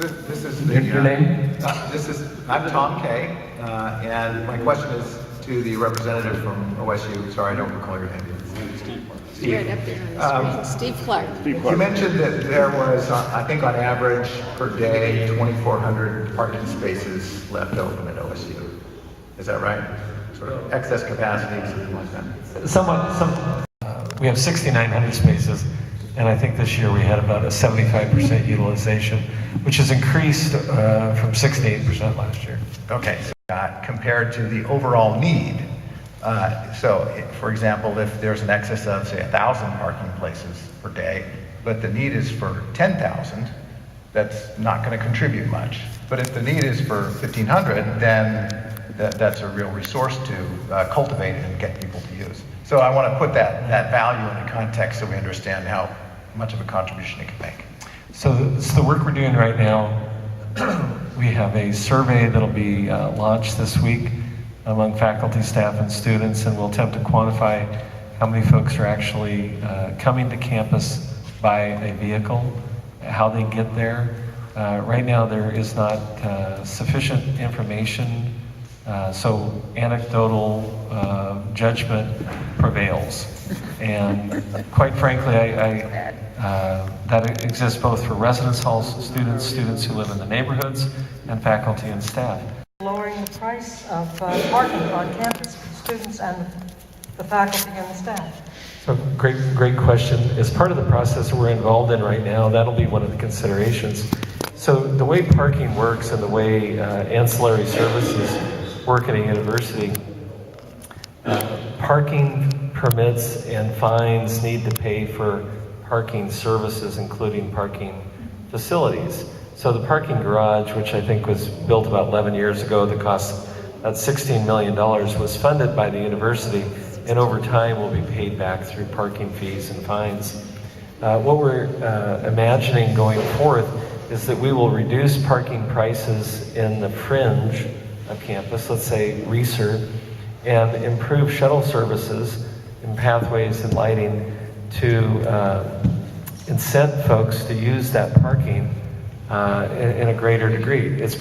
This is your name? I'm Tom Kay, and my question is to the representative from OSU. Sorry, I don't recall your name. Steve. Right up there on the screen. Steve Clark. You mentioned that there was, I think on average per day, 2,400 parking spaces left open at OSU. Is that right? Sort of excess capacity, something like that. We have 6,900 spaces, and I think this year we had about a 75% utilization, which has increased from 68% last year. Okay, so compared to the overall need. For example, if there's an excess of, say, 1,000 parking places per day, but the need is for 10,000, that's not going to contribute much. But if the need is for 1,500, then that's a real resource to cultivate and get people to use. So I want to put that value into context so we understand how much of a contribution it can make. So the work we're doing right now, we have a survey that'll be launched this week among faculty, staff, and students, and we'll attempt to quantify how many folks are actually coming to campus by a vehicle, how they get there. Right now there is not sufficient information, so anecdotal judgment prevails. And quite frankly, that exists both for residence halls, students who live in the neighborhoods, and faculty and staff. Lowering the price of parking on campus for students and the faculty and the staff. So great question. As part of the process that we're involved in right now, that'll be one of the considerations. So the way parking works and the way ancillary services work at a university, parking permits and fines need to pay for parking services, including parking facilities. So the parking garage, which I think was built about 11 years ago, that cost about $16 million, was funded by the university, and over time will be paid back through parking fees and fines. What we're imagining going forth is that we will reduce parking prices in the fringe of campus, let's say Reser, and improve shuttle services and pathways and lighting to incent folks to use that parking in a greater degree. It's